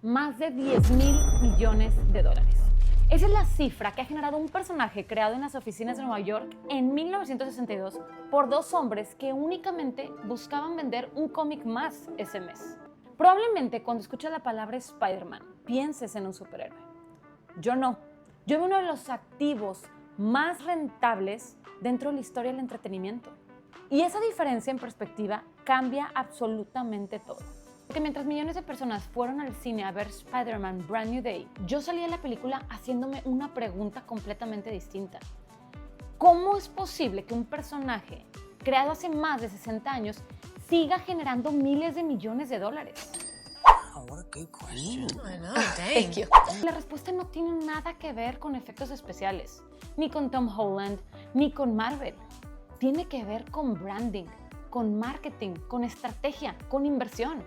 más de 10,000 millones de dólares. Esa es la cifra que ha generado un personaje creado en las oficinas de Nueva York en 1962 por dos hombres que únicamente buscaban vender un cómic más ese mes. Probablemente cuando escuches la palabra Spider-Man pienses en un superhéroe. Yo no. Yo veo uno de los activos más rentables dentro de la historia del entretenimiento. Y esa diferencia en perspectiva cambia absolutamente todo. Porque mientras millones de personas fueron al cine a ver Spider-Man Brand New Day, yo salí de la película haciéndome una pregunta completamente distinta. ¿Cómo es posible que un personaje creado hace más de 60 años siga generando miles de millones de dólares? Wow, what a good question. I know, dang. La respuesta no tiene nada que ver con efectos especiales, ni con Tom Holland, ni con Marvel. Tiene que ver con branding, con marketing, con estrategia, con inversión.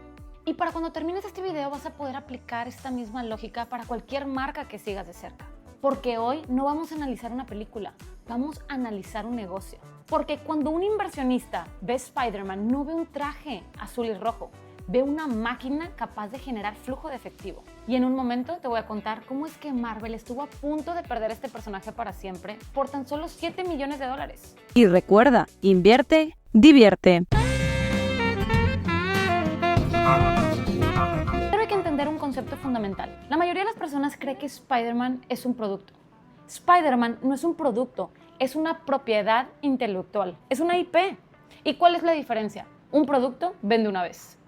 Y para cuando termines este video vas a poder aplicar esta misma lógica para cualquier marca que sigas de cerca. Porque hoy no vamos a analizar una película, vamos a analizar un negocio. Porque cuando un inversionista ve Spider-Man no ve un traje azul y rojo, ve una máquina capaz de generar flujo de efectivo. Y en un momento te voy a contar cómo es que Marvel estuvo a punto de perder este personaje para siempre por tan solo 7 millones de dólares. Y recuerda, invierte, divierte. Pero hay que entender un concepto fundamental. La mayoría de las personas cree que Spider-Man es un producto. Spider-Man no es un producto, es una propiedad intelectual, es una IP. ¿Y cuál es la diferencia? Un producto vende una vez.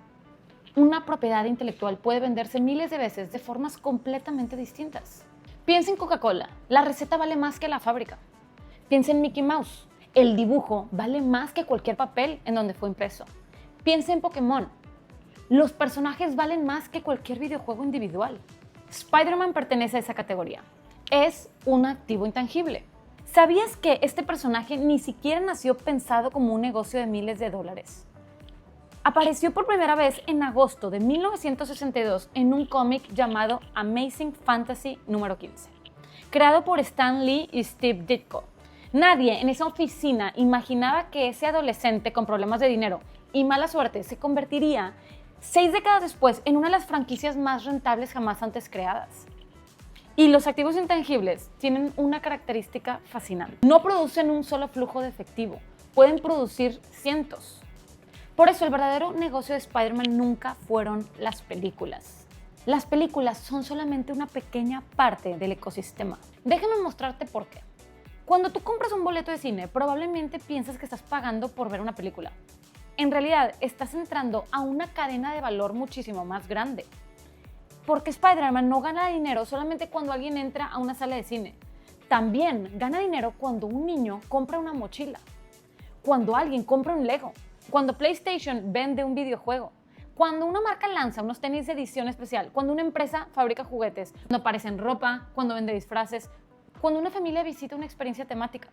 Una propiedad intelectual puede venderse miles de veces de formas completamente distintas. Piensa en Coca-Cola, la receta vale más que la fábrica. Piensa en Mickey Mouse, el dibujo vale más que cualquier papel en donde fue impreso. Piensa en Pokémon, los personajes valen más que cualquier videojuego individual. Spider-Man pertenece a esa categoría. Es un activo intangible. ¿Sabías que este personaje ni siquiera nació pensado como un negocio de miles de dólares? Apareció por primera vez en agosto de 1962 en un cómic llamado Amazing Fantasy número 15, creado por Stan Lee y Steve Ditko. Nadie en esa oficina imaginaba que ese adolescente con problemas de dinero y mala suerte se convertiría 6 décadas después en una de las franquicias más rentables jamás antes creadas. Y los activos intangibles tienen una característica fascinante. No producen un solo flujo de efectivo, pueden producir cientos. Por eso el verdadero negocio de Spider-Man nunca fueron las películas. Las películas son solamente una pequeña parte del ecosistema. Déjame mostrarte por qué. Cuando tú compras un boleto de cine, probablemente piensas que estás pagando por ver una película. En realidad, estás entrando a una cadena de valor muchísimo más grande. Porque Spider-Man no gana dinero solamente cuando alguien entra a una sala de cine. También gana dinero cuando un niño compra una mochila, cuando alguien compra un Lego, cuando PlayStation vende un videojuego, cuando una marca lanza unos tenis de edición especial, cuando una empresa fabrica juguetes, cuando aparecen ropa, cuando vende disfraces, cuando una familia visita una experiencia temática.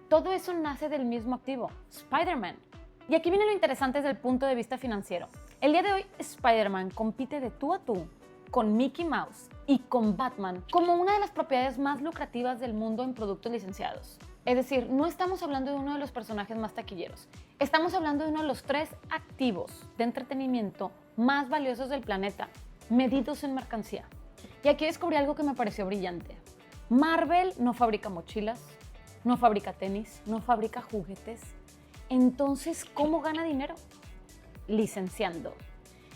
Todo eso nace del mismo activo, Spider-Man. Y aquí viene lo interesante desde el punto de vista financiero. El día de hoy, Spider-Man compite de tú a tú con Mickey Mouse y con Batman como una de las propiedades más lucrativas del mundo en productos licenciados. Es decir, no estamos hablando de uno de los personajes más taquilleros. Estamos hablando de uno de los 3 activos de entretenimiento más valiosos del planeta, medidos en mercancía. Y aquí descubrí algo que me pareció brillante. Marvel no fabrica mochilas, no fabrica tenis, no fabrica juguetes. Entonces, ¿cómo gana dinero? Licenciando.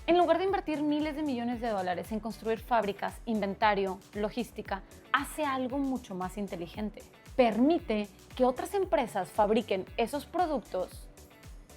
En lugar de invertir miles de millones de dólares en construir fábricas, inventario, logística, hace algo mucho más inteligente. Permite que otras empresas fabriquen esos productos.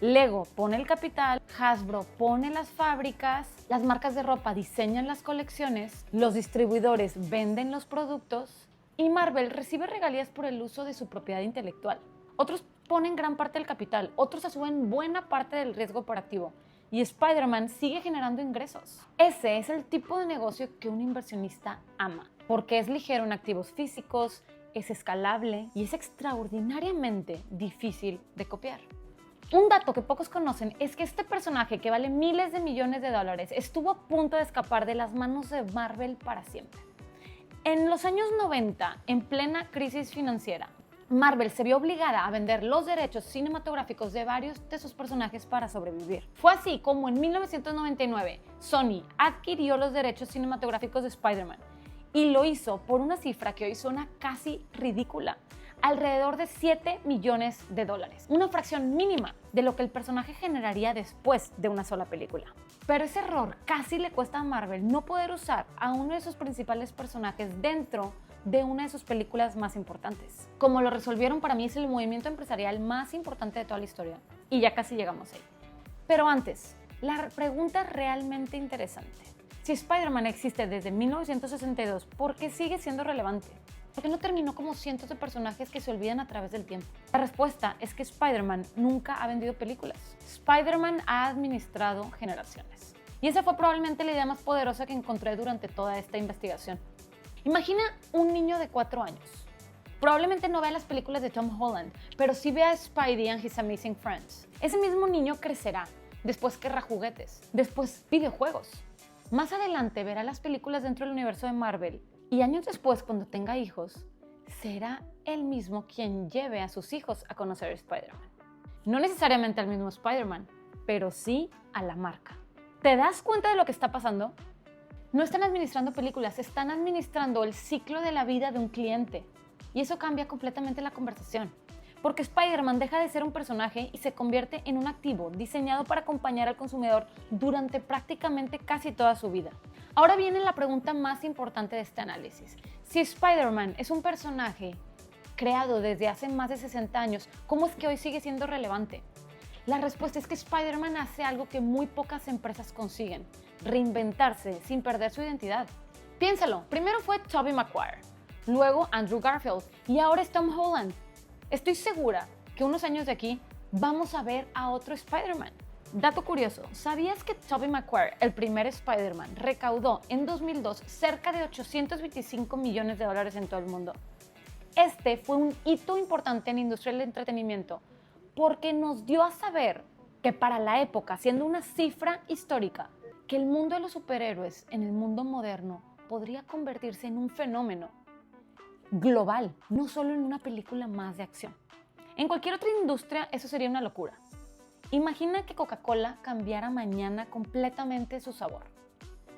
Lego pone el capital, Hasbro pone las fábricas, las marcas de ropa diseñan las colecciones, los distribuidores venden los productos y Marvel recibe regalías por el uso de su propiedad intelectual. Otros ponen gran parte del capital, otros asumen buena parte del riesgo operativo y Spider-Man sigue generando ingresos. Ese es el tipo de negocio que un inversionista ama, porque es ligero en activos físicos, es escalable y es extraordinariamente difícil de copiar. Un dato que pocos conocen es que este personaje que vale miles de millones de dólares estuvo a punto de escapar de las manos de Marvel para siempre. En los años 90, en plena crisis financiera, Marvel se vio obligada a vender los derechos cinematográficos de varios de sus personajes para sobrevivir. Fue así como en 1999 Sony adquirió los derechos cinematográficos de Spider-Man y lo hizo por una cifra que hoy suena casi ridícula, alrededor de $7 millones, una fracción mínima de lo que el personaje generaría después de una sola película. Pero ese error casi le cuesta a Marvel no poder usar a uno de sus principales personajes dentro de una de sus películas más importantes. Como lo resolvieron, para mí es el movimiento empresarial más importante de toda la historia. Y ya casi llegamos ahí. Pero antes, la pregunta realmente interesante. Si Spider-Man existe desde 1962, ¿por qué sigue siendo relevante? ¿Por qué no terminó como cientos de personajes que se olvidan a través del tiempo? La respuesta es que Spider-Man nunca ha vendido películas. Spider-Man ha administrado generaciones. Y esa fue probablemente la idea más poderosa que encontré durante toda esta investigación. Imagina un niño de 4 años. Probablemente no vea las películas de Tom Holland, pero sí vea a Spidey and His Amazing Friends. Ese mismo niño crecerá, después querrá juguetes, después videojuegos. Más adelante verá las películas dentro del universo de Marvel y años después, cuando tenga hijos, será él mismo quien lleve a sus hijos a conocer a Spider-Man. No necesariamente al mismo Spider-Man, pero sí a la marca. ¿Te das cuenta de lo que está pasando? No están administrando películas, están administrando el ciclo de la vida de un cliente. Y eso cambia completamente la conversación. Porque Spider-Man deja de ser un personaje y se convierte en un activo diseñado para acompañar al consumidor durante prácticamente casi toda su vida. Ahora viene la pregunta más importante de este análisis. Si Spider-Man es un personaje creado desde hace más de 60 años, ¿cómo es que hoy sigue siendo relevante? La respuesta es que Spider-Man hace algo que muy pocas empresas consiguen: reinventarse sin perder su identidad. Piénsalo, primero fue Tobey Maguire, luego Andrew Garfield y ahora es Tom Holland. Estoy segura que unos años de aquí vamos a ver a otro Spider-Man. Dato curioso, ¿sabías que Tobey Maguire, el primer Spider-Man, recaudó en 2002 cerca de $825 millones en todo el mundo? Este fue un hito importante en la industria del entretenimiento porque nos dio a saber que para la época, siendo una cifra histórica, que el mundo de los superhéroes en el mundo moderno podría convertirse en un fenómeno global, no solo en una película más de acción. En cualquier otra industria eso sería una locura. Imagina que Coca-Cola cambiara mañana completamente su sabor,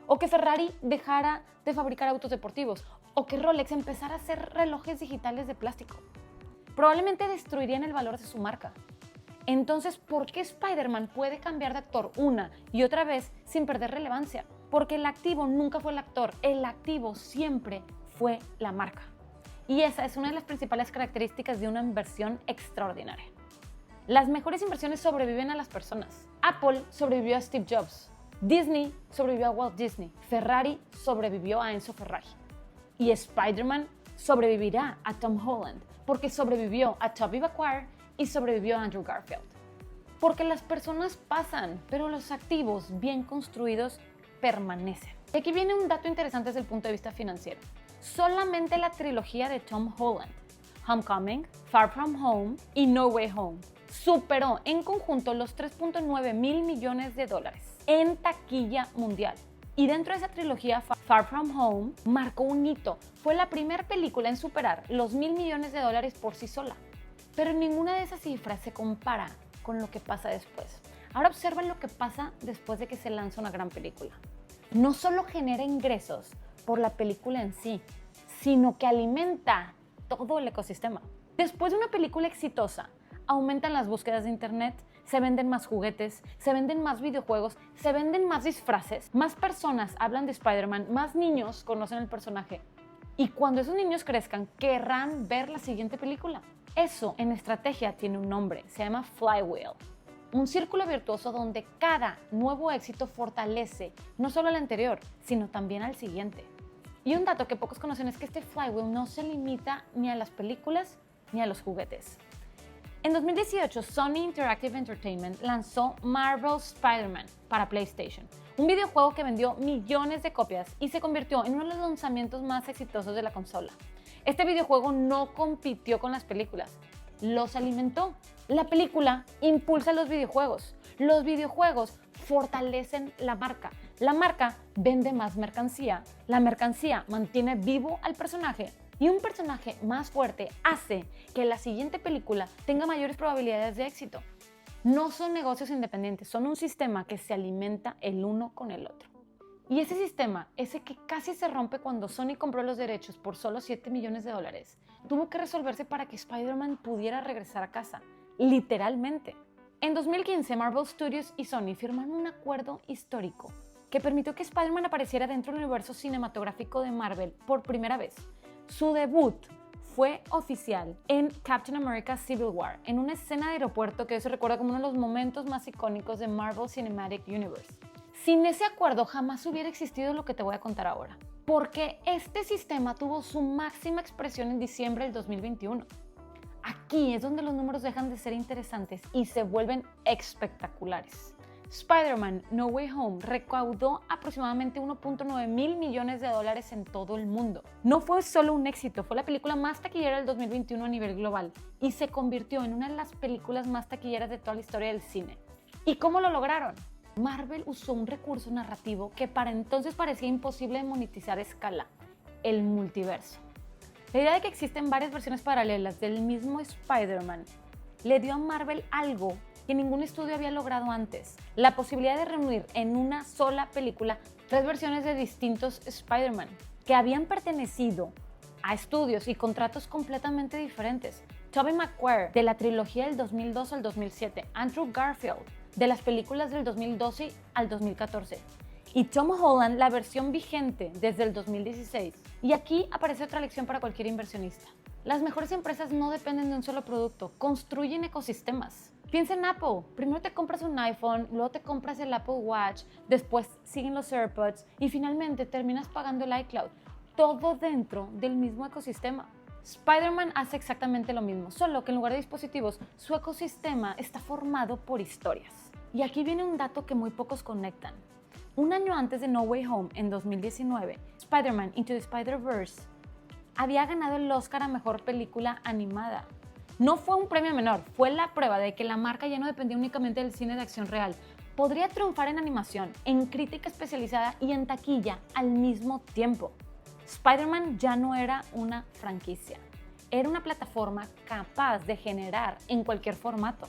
o que Ferrari dejara de fabricar autos deportivos, o que Rolex empezara a hacer relojes digitales de plástico. Probablemente destruirían el valor de su marca. Entonces, ¿por qué Spider-Man puede cambiar de actor una y otra vez sin perder relevancia? Porque el activo nunca fue el actor, el activo siempre fue la marca. Y esa es una de las principales características de una inversión extraordinaria. Las mejores inversiones sobreviven a las personas. Apple sobrevivió a Steve Jobs, Disney sobrevivió a Walt Disney, Ferrari sobrevivió a Enzo Ferrari y Spider-Man sobrevivirá a Tom Holland porque sobrevivió a Tobey Maguire y sobrevivió a Andrew Garfield. Porque las personas pasan, pero los activos bien construidos permanecen. Y aquí viene un dato interesante desde el punto de vista financiero. Solamente la trilogía de Tom Holland, Homecoming, Far From Home y No Way Home, superó en conjunto los $3.9 mil millones en taquilla mundial. Y dentro de esa trilogía, Far From Home marcó un hito. Fue la primera película en superar los $1.000 millones por sí sola. Pero ninguna de esas cifras se compara con lo que pasa después. Ahora observen lo que pasa después de que se lanza una gran película. No solo genera ingresos por la película en sí, sino que alimenta todo el ecosistema. Después de una película exitosa, aumentan las búsquedas de internet, se venden más juguetes, se venden más videojuegos, se venden más disfraces, más personas hablan de Spider-Man, más niños conocen el personaje. Y cuando esos niños crezcan, querrán ver la siguiente película. Eso en estrategia tiene un nombre, se llama flywheel. Un círculo virtuoso donde cada nuevo éxito fortalece no solo al anterior, sino también al siguiente. Y un dato que pocos conocen es que este flywheel no se limita ni a las películas ni a los juguetes. En 2018, Sony Interactive Entertainment lanzó Marvel's Spider-Man para PlayStation, un videojuego que vendió millones de copias y se convirtió en uno de los lanzamientos más exitosos de la consola. Este videojuego no compitió con las películas, los alimentó. La película impulsa los videojuegos fortalecen la marca vende más mercancía, la mercancía mantiene vivo al personaje Y un personaje más fuerte hace que la siguiente película tenga mayores probabilidades de éxito. No son negocios independientes, son un sistema que se alimenta el uno con el otro. Y ese sistema, ese que casi se rompe cuando Sony compró los derechos por solo $7 millones, tuvo que resolverse para que Spider-Man pudiera regresar a casa, literalmente. En 2015, Marvel Studios y Sony firmaron un acuerdo histórico que permitió que Spider-Man apareciera dentro del universo cinematográfico de Marvel por primera vez. Su debut fue oficial en Captain America Civil War, en una escena de aeropuerto que hoy se recuerda como uno de los momentos más icónicos de Marvel Cinematic Universe. Sin ese acuerdo jamás hubiera existido lo que te voy a contar ahora, porque este sistema tuvo su máxima expresión en diciembre del 2021. Aquí es donde los números dejan de ser interesantes y se vuelven espectaculares. Spider-Man No Way Home recaudó aproximadamente $1.9 mil millones en todo el mundo. No fue solo un éxito, fue la película más taquillera del 2021 a nivel global y se convirtió en una de las películas más taquilleras de toda la historia del cine. ¿Y cómo lo lograron? Marvel usó un recurso narrativo que para entonces parecía imposible de monetizar a escala: el multiverso. La idea de que existen varias versiones paralelas del mismo Spider-Man le dio a Marvel algo que ningún estudio había logrado antes: la posibilidad de reunir en una sola película tres versiones de distintos Spider-Man que habían pertenecido a estudios y contratos completamente diferentes. Tobey Maguire, de la trilogía del 2002 al 2007, Andrew Garfield, de las películas del 2012 al 2014, y Tom Holland, la versión vigente desde el 2016. Y aquí aparece otra lección para cualquier inversionista: las mejores empresas no dependen de un solo producto, construyen ecosistemas. Piensa en Apple: primero te compras un iPhone, luego te compras el Apple Watch, después siguen los AirPods y finalmente terminas pagando el iCloud, todo dentro del mismo ecosistema. Spider-Man hace exactamente lo mismo, solo que en lugar de dispositivos, su ecosistema está formado por historias. Y aquí viene un dato que muy pocos conectan. Un año antes de No Way Home, en 2019, Spider-Man Into the Spider-Verse había ganado el Oscar a Mejor Película Animada. No fue un premio menor, fue la prueba de que la marca ya no dependía únicamente del cine de acción real. Podría triunfar en animación, en crítica especializada y en taquilla al mismo tiempo. Spider-Man ya no era una franquicia, era una plataforma capaz de generar en cualquier formato.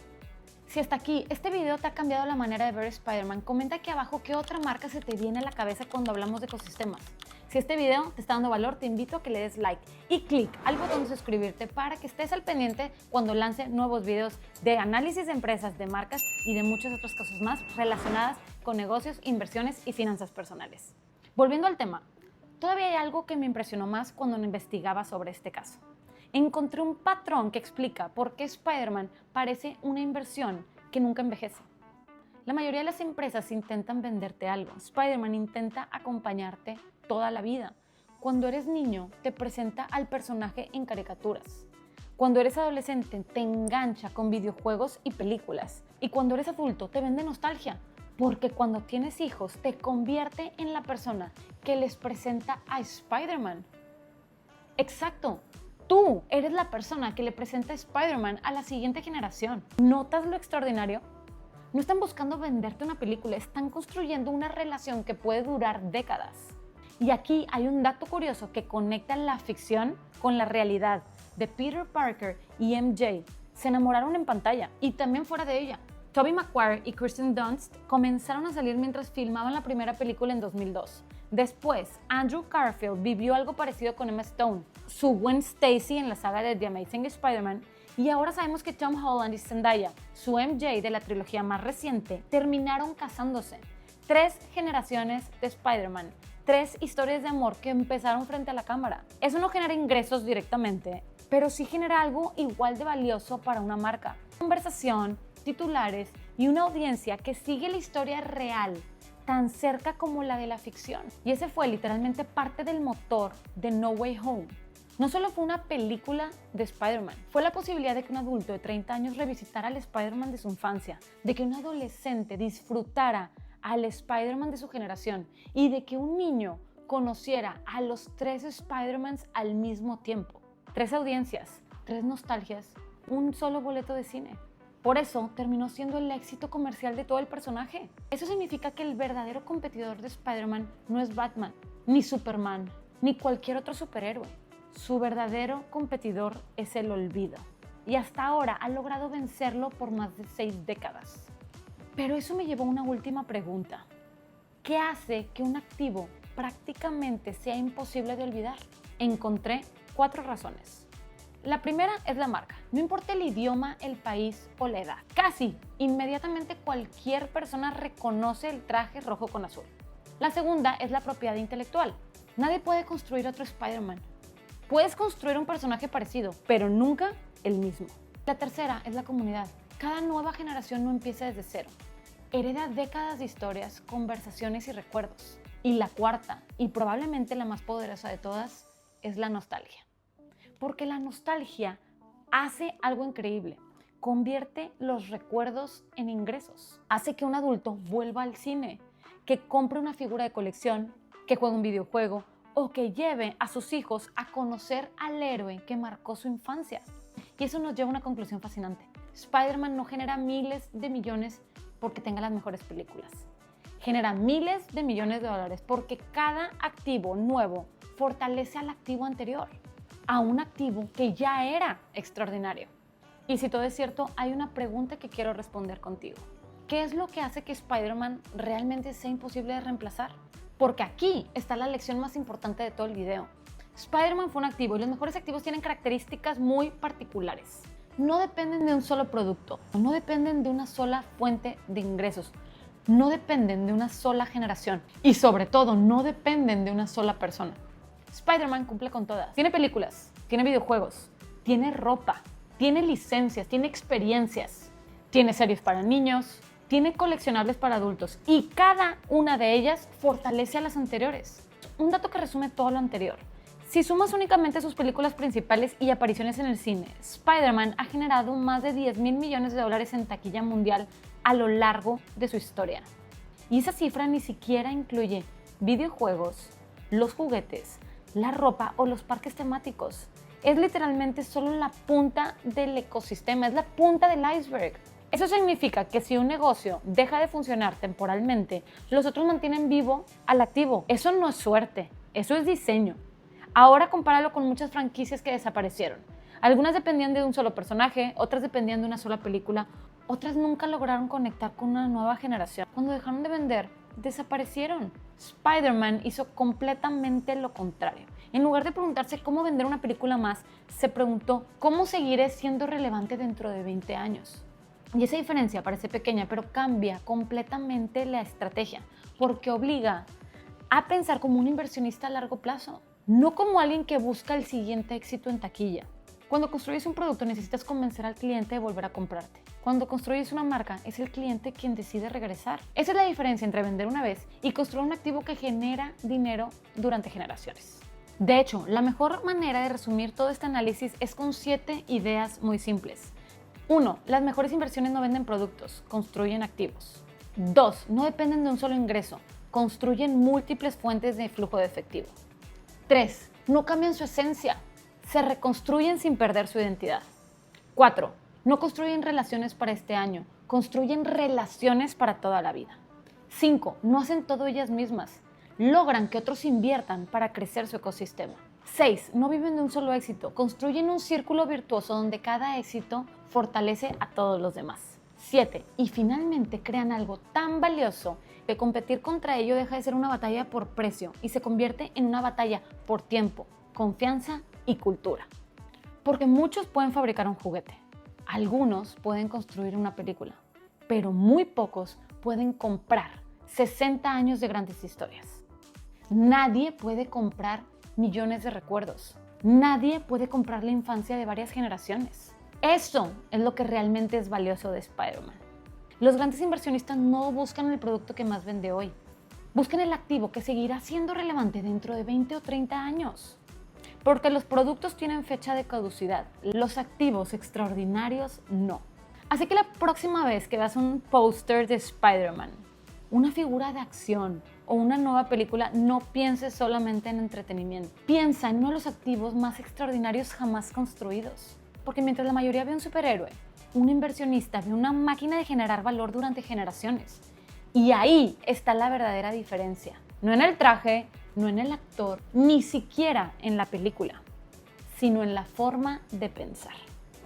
Si hasta aquí este video te ha cambiado la manera de ver Spider-Man, comenta aquí abajo qué otra marca se te viene a la cabeza cuando hablamos de ecosistemas. Si este video te está dando valor, te invito a que le des like y clic al botón de suscribirte para que estés al pendiente cuando lance nuevos videos de análisis de empresas, de marcas y de muchas otras cosas más relacionadas con negocios, inversiones y finanzas personales. Volviendo al tema, todavía hay algo que me impresionó más cuando investigaba sobre este caso. Encontré un patrón que explica por qué Spider-Man parece una inversión que nunca envejece. La mayoría de las empresas intentan venderte algo. Spider-Man intenta acompañarte toda la vida. Cuando eres niño, te presenta al personaje en caricaturas. Cuando eres adolescente, te engancha con videojuegos y películas. Y cuando eres adulto, te vende nostalgia. Porque cuando tienes hijos, te convierte en la persona que les presenta a Spider-Man. Exacto. Tú eres la persona que le presenta a Spider-Man a la siguiente generación. ¿Notas lo extraordinario? No están buscando venderte una película, están construyendo una relación que puede durar décadas. Y aquí hay un dato curioso que conecta la ficción con la realidad de Peter Parker y MJ. Se enamoraron en pantalla y también fuera de ella. Tobey Maguire y Kirsten Dunst comenzaron a salir mientras filmaban la primera película en 2002. Después, Andrew Garfield vivió algo parecido con Emma Stone, su Gwen Stacy en la saga de The Amazing Spider-Man, y ahora sabemos que Tom Holland y Zendaya, su MJ de la trilogía más reciente, terminaron casándose. 3 generaciones de Spider-Man, 3 historias de amor que empezaron frente a la cámara. Eso no genera ingresos directamente, pero sí genera algo igual de valioso para una marca: conversación, titulares y una audiencia que sigue la historia real tan cerca como la de la ficción. Y ese fue literalmente parte del motor de No Way Home. No solo fue una película de Spider-Man, fue la posibilidad de que un adulto de 30 años revisitara al Spider-Man de su infancia, de que un adolescente disfrutara al Spider-Man de su generación y de que un niño conociera a los 3 Spider-Mans al mismo tiempo. 3 audiencias, 3 nostalgias, un solo boleto de cine. Por eso terminó siendo el éxito comercial de todo el personaje. Eso significa que el verdadero competidor de Spider-Man no es Batman, ni Superman, ni cualquier otro superhéroe. Su verdadero competidor es el olvido. Y hasta ahora ha logrado vencerlo por más de 6 décadas. Pero eso me llevó a una última pregunta. ¿Qué hace que un activo prácticamente sea imposible de olvidar? Encontré 4 razones. La primera es la marca. No importa el idioma, el país o la edad. Casi inmediatamente cualquier persona reconoce el traje rojo con azul. La segunda es la propiedad intelectual. Nadie puede construir otro Spider-Man. Puedes construir un personaje parecido, pero nunca el mismo. La tercera es la comunidad. Cada nueva generación no empieza desde cero. Hereda décadas de historias, conversaciones y recuerdos. Y la cuarta, y probablemente la más poderosa de todas, es la nostalgia. Porque la nostalgia hace algo increíble. Convierte los recuerdos en ingresos. Hace que un adulto vuelva al cine, que compre una figura de colección, que juegue un videojuego o que lleve a sus hijos a conocer al héroe que marcó su infancia. Y eso nos lleva a una conclusión fascinante. Spider-Man no genera miles de millones porque tenga las mejores películas. Genera miles de millones de dólares porque cada activo nuevo fortalece al activo anterior, a un activo que ya era extraordinario. Y si todo es cierto, hay una pregunta que quiero responder contigo. ¿Qué es lo que hace que Spider-Man realmente sea imposible de reemplazar? Porque aquí está la lección más importante de todo el video. Spider-Man fue un activo y los mejores activos tienen características muy particulares. No dependen de un solo producto, no dependen de una sola fuente de ingresos, no dependen de una sola generación y sobre todo no dependen de una sola persona. Spider-Man cumple con todas. Tiene películas, tiene videojuegos, tiene ropa, tiene licencias, tiene experiencias, tiene series para niños, tiene coleccionables para adultos y cada una de ellas fortalece a las anteriores. Un dato que resume todo lo anterior. Si sumas únicamente sus películas principales y apariciones en el cine, Spider-Man ha generado más de 10,000 millones de dólares en taquilla mundial a lo largo de su historia. Y esa cifra ni siquiera incluye videojuegos, los juguetes, la ropa o los parques temáticos. Es literalmente solo la punta del ecosistema, es la punta del iceberg. Eso significa que si un negocio deja de funcionar temporalmente, los otros mantienen vivo al activo. Eso no es suerte, eso es diseño. Ahora compáralo con muchas franquicias que desaparecieron. Algunas dependían de un solo personaje, otras dependían de una sola película, otras nunca lograron conectar con una nueva generación. Cuando dejaron de vender, desaparecieron. Spider-Man hizo completamente lo contrario. En lugar de preguntarse cómo vender una película más, se preguntó cómo seguiré siendo relevante dentro de 20 años. Y esa diferencia parece pequeña, pero cambia completamente la estrategia, porque obliga a pensar como un inversionista a largo plazo, no como alguien que busca el siguiente éxito en taquilla. Cuando construyes un producto necesitas convencer al cliente de volver a comprarte. Cuando construyes una marca es el cliente quien decide regresar. Esa es la diferencia entre vender una vez y construir un activo que genera dinero durante generaciones. De hecho, la mejor manera de resumir todo este análisis es con 7 ideas muy simples. 1. Las mejores inversiones no venden productos, construyen activos. 2. No dependen de un solo ingreso, construyen múltiples fuentes de flujo de efectivo. 3. No cambian su esencia, se reconstruyen sin perder su identidad. 4. No construyen relaciones para este año, construyen relaciones para toda la vida. 5. No hacen todo ellas mismas, logran que otros inviertan para crecer su ecosistema. 6. No viven de un solo éxito, construyen un círculo virtuoso donde cada éxito fortalece a todos los demás. 7. Y finalmente crean algo tan valioso que competir contra ello deja de ser una batalla por precio y se convierte en una batalla por tiempo, confianza y cultura. Porque muchos pueden fabricar un juguete, algunos pueden construir una película, pero muy pocos pueden comprar 60 años de grandes historias. Nadie puede comprar millones de recuerdos. Nadie puede comprar la infancia de varias generaciones. Eso es lo que realmente es valioso de Spider-Man. Los grandes inversionistas no buscan el producto que más vende hoy. Buscan el activo que seguirá siendo relevante dentro de 20 o 30 años. Porque los productos tienen fecha de caducidad. Los activos extraordinarios no. Así que la próxima vez que veas un póster de Spider-Man, una figura de acción o una nueva película, no pienses solamente en entretenimiento. Piensa en uno de los activos más extraordinarios jamás construidos. Porque mientras la mayoría ve un superhéroe, un inversionista ve una máquina de generar valor durante generaciones. Y ahí está la verdadera diferencia. No en el traje, no en el actor, ni siquiera en la película. sino en la forma de pensar.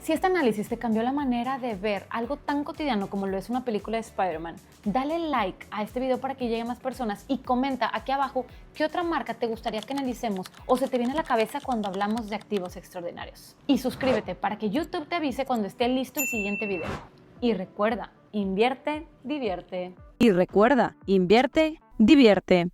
Si este análisis te cambió la manera de ver algo tan cotidiano como lo es una película de Spider-Man, dale like a este video para que llegue a más personas y comenta aquí abajo qué otra marca te gustaría que analicemos o se te viene a la cabeza cuando hablamos de activos extraordinarios. Y suscríbete para que YouTube te avise cuando esté listo el siguiente video. Y recuerda, invierte, divierte. Y recuerda, invierte, divierte.